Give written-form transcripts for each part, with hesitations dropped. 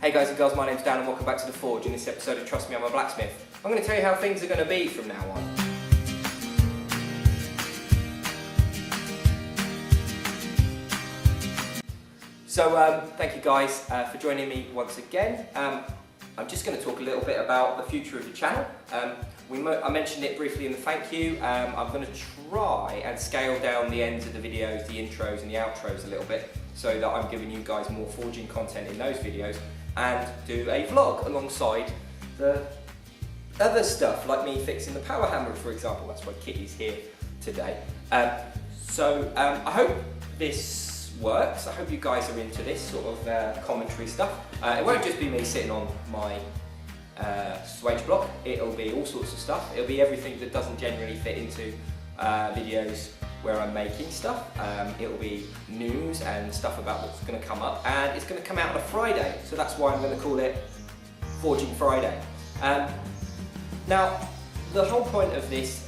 Hey guys and girls, my name's Dan and welcome back to The Forge. In this episode of Trust Me, I'm a Blacksmith. I'm going to tell you how things are going to be from now on. So thank you guys for joining me once again. I'm just going to talk a little bit about the future of the channel. I mentioned it briefly in the thank you. I'm going to try and scale down the ends of the videos, the intros and the outros a little bit, so that I'm giving you guys more forging content in those videos, and do a vlog alongside the other stuff, like me fixing the power hammer, for example. That's why Kitty's here today. I hope this works. I hope you guys are into this sort of commentary stuff. It won't just be me sitting on my swage block. It'll be all sorts of stuff. It'll be everything that doesn't generally fit into videos where I'm making stuff. It'll be news and stuff about what's going to come up, and it's going to come out on a Friday, so that's why I'm going to call it Forging Friday. Now, the whole point of this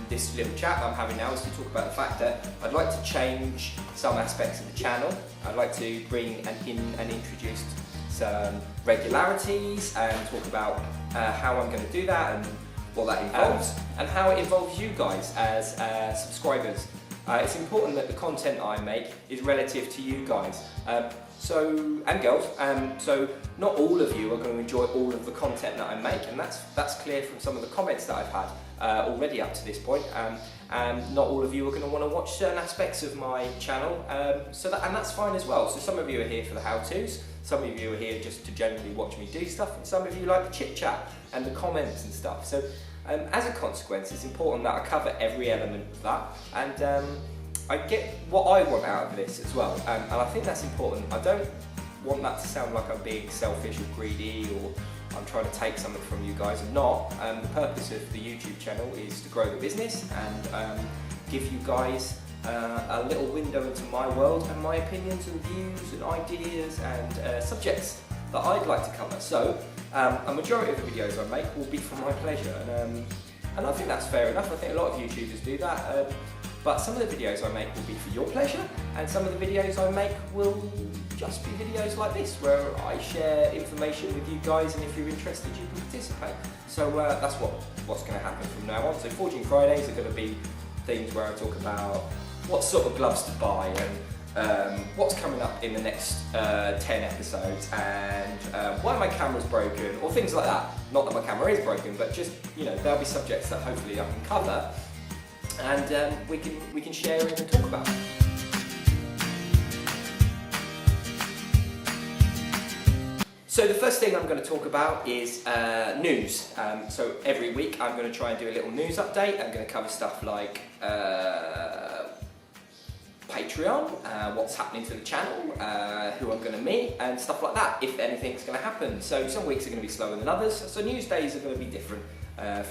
this little chat I'm having now is to talk about the fact that I'd like to change some aspects of the channel. I'd like to bring in and introduce some regularities and talk about how I'm going to do that and what that involves, and how it involves you guys as subscribers. It's important that the content I make is relative to you guys and girls. So not all of you are going to enjoy all of the content that I make, and that's clear from some of the comments that I've had already up to this point. And not all of you are going to want to watch certain aspects of my channel, and that's fine as well. So some of you are here for the how-tos, some of you are here just to generally watch me do stuff, and some of you like the chit-chat and the comments and stuff. So as a consequence, it's important that I cover every element of that, and I get what I want out of this as well, and I think that's important. I don't want that to sound like I'm being selfish or greedy, or I'm trying to take something from you guys. I'm not. The purpose of the YouTube channel is to grow the business and give you guys a little window into my world and my opinions and views and ideas and subjects that I'd like to cover. So a majority of the videos I make will be for my pleasure, and I think that's fair enough. I think a lot of YouTubers do that. But some of the videos I make will be for your pleasure, and some of the videos I make will just be videos like this, where I share information with you guys, and if you're interested, you can participate. So that's what's going to happen from now on. So Forging Fridays are going to be things where I talk about what sort of gloves to buy, and what's coming up in the next 10 episodes, and why my camera's broken, or things like that. Not that my camera is broken, but just, you know, there'll be subjects that hopefully I can cover, and we can share it and talk about it. So the first thing I'm going to talk about is news. So every week I'm going to try and do a little news update. I'm going to cover stuff like Patreon, what's happening to the channel, who I'm going to meet, and stuff like that, if anything's going to happen. So some weeks are going to be slower than others, so news days are going to be different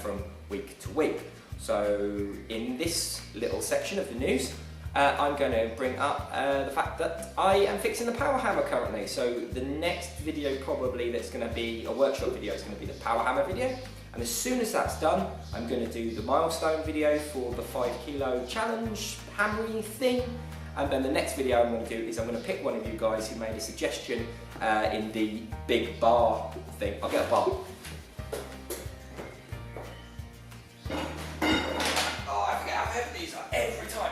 from week to week. So in this little section of the news, I'm going to bring up the fact that I am fixing the power hammer currently. So the next video probably that's going to be a workshop video is going to be the power hammer video. And as soon as that's done, I'm going to do the milestone video for the 5 kilo challenge hammering thing. And then the next video I'm going to do is I'm going to pick one of you guys who made a suggestion in the big bar thing. I'll get a bar. These are every time.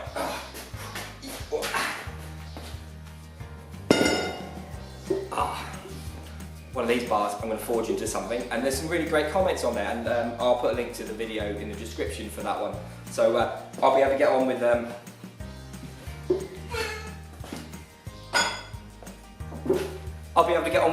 One of these bars I'm going to forge into something, and there's some really great comments on there, and I'll put a link to the video in the description for that one. So I'll be able to get on with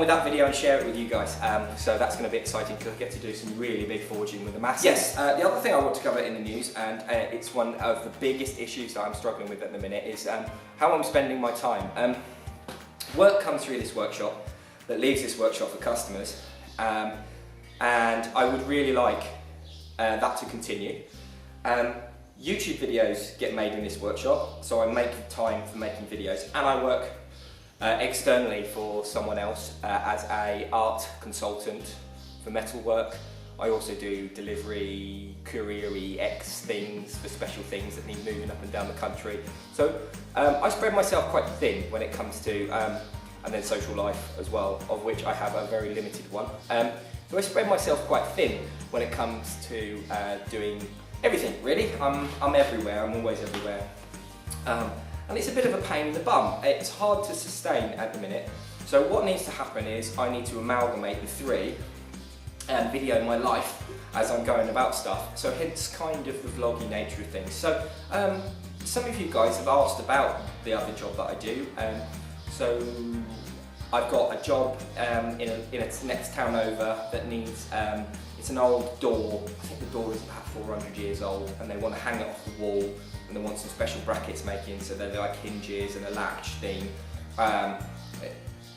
that video and share it with you guys. So that's going to be exciting because I get to do some really big forging with the masses. Yes, the other thing I want to cover in the news, and it's one of the biggest issues that I'm struggling with at the minute, is how I'm spending my time. Work comes through this workshop that leaves this workshop for customers, and I would really like that to continue. YouTube videos get made in this workshop, so I make time for making videos, and I work externally for someone else as a art consultant for metalwork. I also do delivery, courier-y X things for special things that need moving up and down the country. So I spread myself quite thin when it comes to and then social life as well, of which I have a very limited one. So I spread myself quite thin when it comes to doing everything, really. I'm everywhere, I'm always everywhere. And it's a bit of a pain in the bum. It's hard to sustain at the minute. So what needs to happen is I need to amalgamate the three and video my life as I'm going about stuff. So hence kind of the vloggy nature of things. So some of you guys have asked about the other job that I do. So I've got a job in a next town over that needs, it's an old door. I think the door is about 400 years old, and they want to hang it off the wall, and they want some special brackets making, so they're like hinges and a latch thing.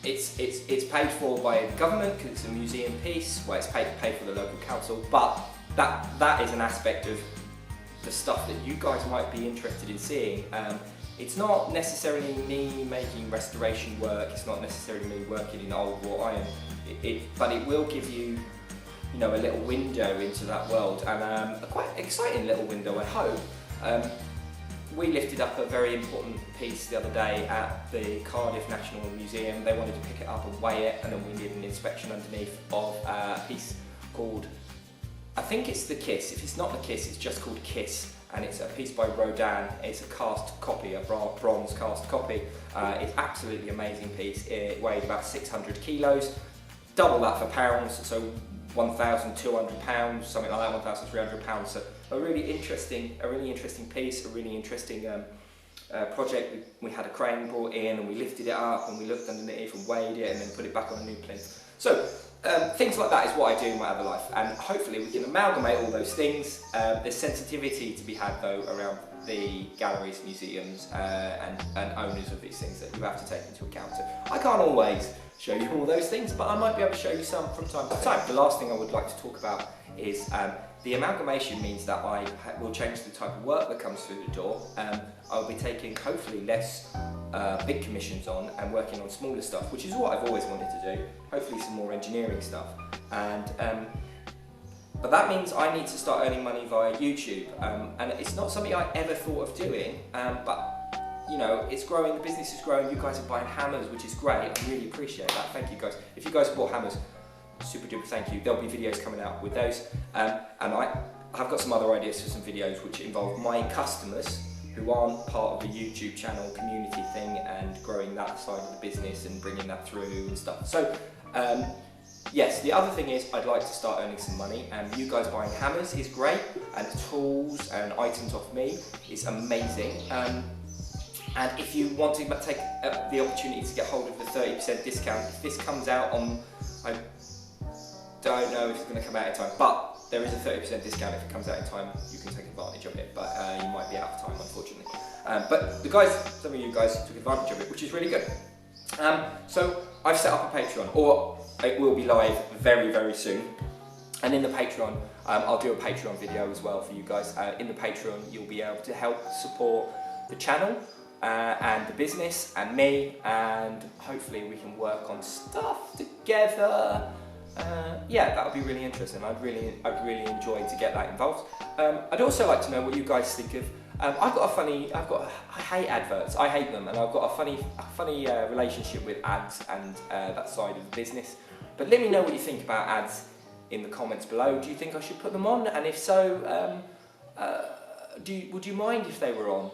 It's paid for by the government because it's a museum piece. Well, it's paid for the local council, but that is an aspect of the stuff that you guys might be interested in seeing. It's not necessarily me making restoration work. It's not necessarily me working in old wrought iron. But it will give you, a little window into that world, and a quite exciting little window, I hope. We lifted up a very important piece the other day at the Cardiff National Museum. They wanted to pick it up and weigh it, and then we did an inspection underneath of a piece called, I think it's the Kiss. If it's not the Kiss, it's just called Kiss, and it's a piece by Rodin. It's a cast copy, a bronze cast copy. It's absolutely amazing piece. It weighed about 600 kilos, double that for pounds, so 1,200 pounds, something like that, 1,300 pounds. So a really interesting piece, a really interesting project. We had a crane brought in and we lifted it up and we looked underneath and weighed it and then put it back on a new plinth. So things like that is what I do in my other life, and hopefully we can amalgamate all those things. There's sensitivity to be had though around the galleries, museums and owners of these things that you have to take into account. So I can't always show you all those things, but I might be able to show you some from time to time. The last thing I would like to talk about is the amalgamation means that I will change the type of work that comes through the door. I'll be taking hopefully less big commissions on and working on smaller stuff, which is what I've always wanted to do. Hopefully some more engineering stuff. But that means I need to start earning money via YouTube. And it's not something I ever thought of doing, but it's growing, the business is growing, you guys are buying hammers, which is great. I really appreciate that, thank you guys. If you guys bought hammers, super duper thank you. There'll be videos coming out with those. And I've got some other ideas for some videos which involve my customers who aren't part of the YouTube channel community thing and growing that side of the business and bringing that through and stuff. So yes, the other thing is I'd like to start earning some money, and you guys buying hammers is great, and tools and items off me is amazing. And if you want to take the opportunity to get hold of the 30% discount, if this comes out on, I don't know if it's going to come out in time, but there is a 30% discount if it comes out in time. You can take advantage of it, but you might be out of time, unfortunately. But some of you guys took advantage of it, which is really good. So I've set up a Patreon, or it will be live very, very soon. And in the Patreon, I'll do a Patreon video as well for you guys. In the Patreon, you'll be able to help support the channel and the business and me, and hopefully we can work on stuff together. Yeah, that would be really interesting. I'd really enjoy to get that involved. I'd also like to know what you guys think of. I hate adverts. I hate them, and I've got a funny relationship with ads and that side of the business. But let me know what you think about ads in the comments below. Do you think I should put them on? And if so, would you mind if they were on?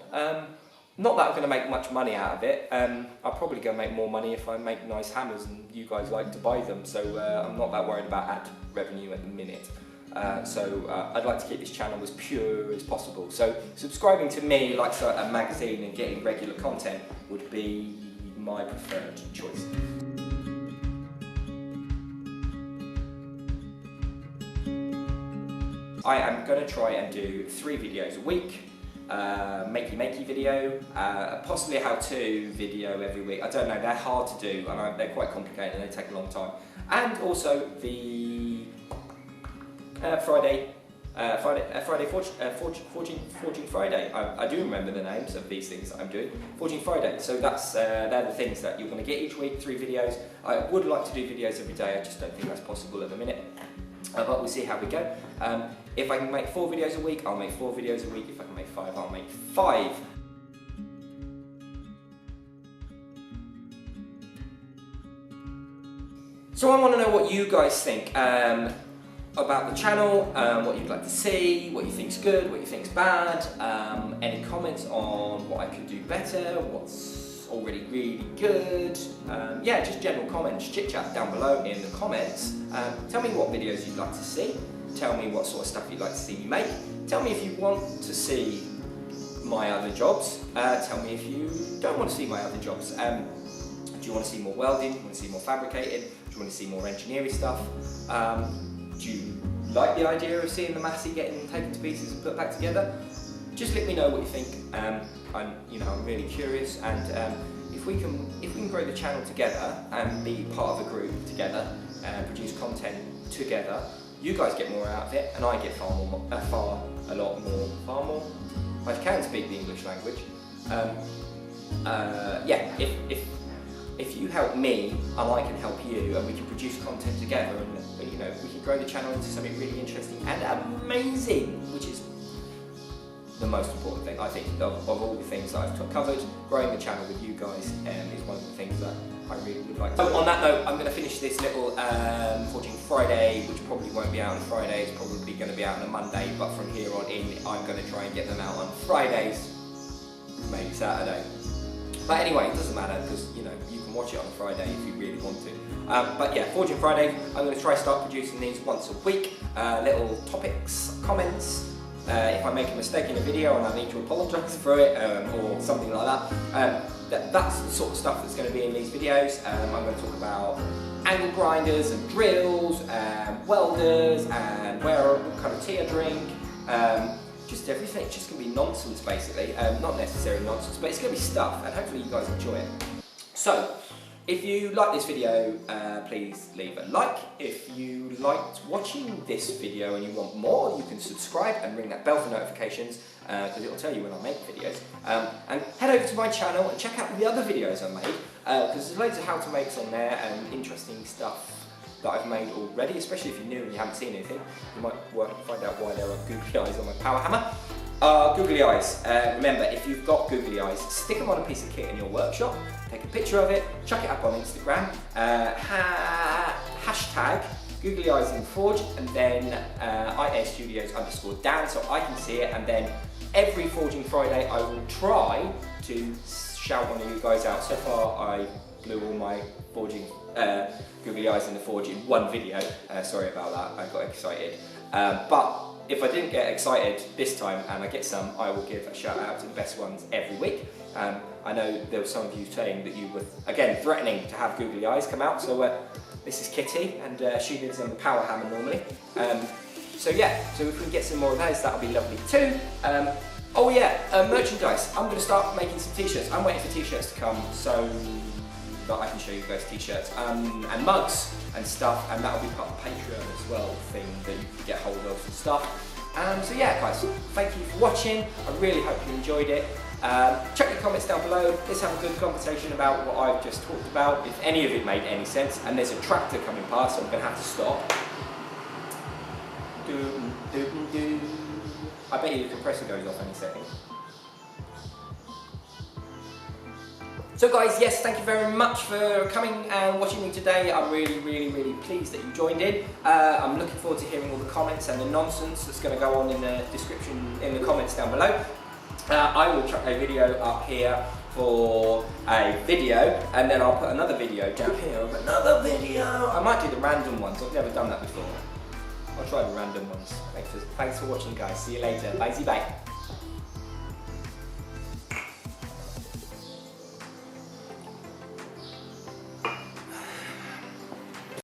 Not that I'm going to make much money out of it. I'm probably going to make more money if I make nice hammers and you guys like to buy them. So I'm not that worried about ad revenue at the minute. I'd like to keep this channel as pure as possible. So subscribing to me, like a magazine, and getting regular content would be my preferred choice. I am going to try and do 3 videos a week. Makey video, possibly a how-to video every week. I don't know, they're hard to do and they're quite complicated and they take a long time. And also the Fortune Friday. I do remember the names of these things that I'm doing. Fortune Friday. So they're the things that you're going to get each week, 3 videos. I would like to do videos every day, I just don't think that's possible at the minute. But we'll see how we go. If I can make 4 videos a week, I'll make 4 videos a week. If I can make 5, I'll make 5. So I want to know what you guys think about the channel, what you'd like to see, what you think's good, what you think's bad, any comments on what I could do better, what's already really good, yeah, just general comments, chit chat down below in the comments. Tell me what videos you'd like to see, tell me what sort of stuff you'd like to see me make, tell me if you want to see my other jobs, tell me if you don't want to see my other jobs. Do you want to see more welding, do you want to see more fabricating, do you want to see more engineering stuff? Do you like the idea of seeing the Massey getting taken to pieces and put back together? Just let me know what you think. I'm really curious, and if we can grow the channel together and be part of a group together and produce content together, you guys get more out of it, and I get far more. I can speak the English language. Yeah, if you help me and I can help you, and we can produce content together, and we can grow the channel into something really interesting and amazing, which is the most important thing I think of all the things that I've covered. Growing the channel with you guys is one of the things that I really would like to do. So on that note, I'm going to finish this little Forging Friday, which probably won't be out on Friday, it's probably going to be out on a Monday, but from here on in I'm going to try and get them out on Fridays, maybe Saturday. But anyway, it doesn't matter, because you can watch it on a Friday if you really want to. But yeah, Forging Friday, I'm going to try start producing these once a week, little topics, comments. If I make a mistake in a video and I need to apologise for it, or something like that, that's the sort of stuff that's going to be in these videos. I'm going to talk about angle grinders and drills, and welders, and what kind of tea I drink. Just everything. It's just going to be nonsense, basically. Not necessarily nonsense, but it's going to be stuff, and hopefully you guys enjoy it. So, if you like this video, please leave a like. If you liked watching this video and you want more, you can subscribe and ring that bell for notifications, because it'll tell you when I make videos. And head over to my channel and check out the other videos I made, because there's loads of how to makes on there and interesting stuff that I've made already, especially if you're new and you haven't seen anything. You might find out why there are googly eyes on my power hammer. Googly eyes. Remember, if you've got googly eyes, stick them on a piece of kit in your workshop, take a picture of it, chuck it up on Instagram, hashtag googly eyes in forge, and then IAstudios_Dan, so I can see it, and then every Forging Friday I will try to shout one of you guys out. So far I blew all my forging googly eyes in the forge in one video. Sorry about that, I got excited. But if I didn't get excited this time and I get some, I will give a shout out to the best ones every week. I know there were some of you saying that you were, again, threatening to have googly eyes come out, so this is Kitty, and she lives on the power hammer normally. So yeah, so if we can get some more of those, that'll be lovely too. Oh yeah, merchandise. I'm going to start making some t-shirts. I'm waiting for t-shirts to come so that I can show you guys t-shirts and mugs and stuff, and that'll be part of the Patreon as well thing that you can get hold of and stuff. So yeah guys, thank you for watching. I really hope you enjoyed it. Check your comments down below. Let's have a good conversation about what I've just talked about, if any of it made any sense. And there's a tractor coming past, so I'm going to have to stop. I bet you the compressor goes off any second. So guys, yes, thank you very much for coming and watching me today. I'm really, really, really pleased that you joined in. I'm looking forward to hearing all the comments and the nonsense that's going to go on in the description, in the comments down below. I will chuck a video up here for a video, and then I'll put another video down here of another video. I might do the random ones, I've never done that before. I'll try the random ones. Thanks for watching guys, see you later, bye bye.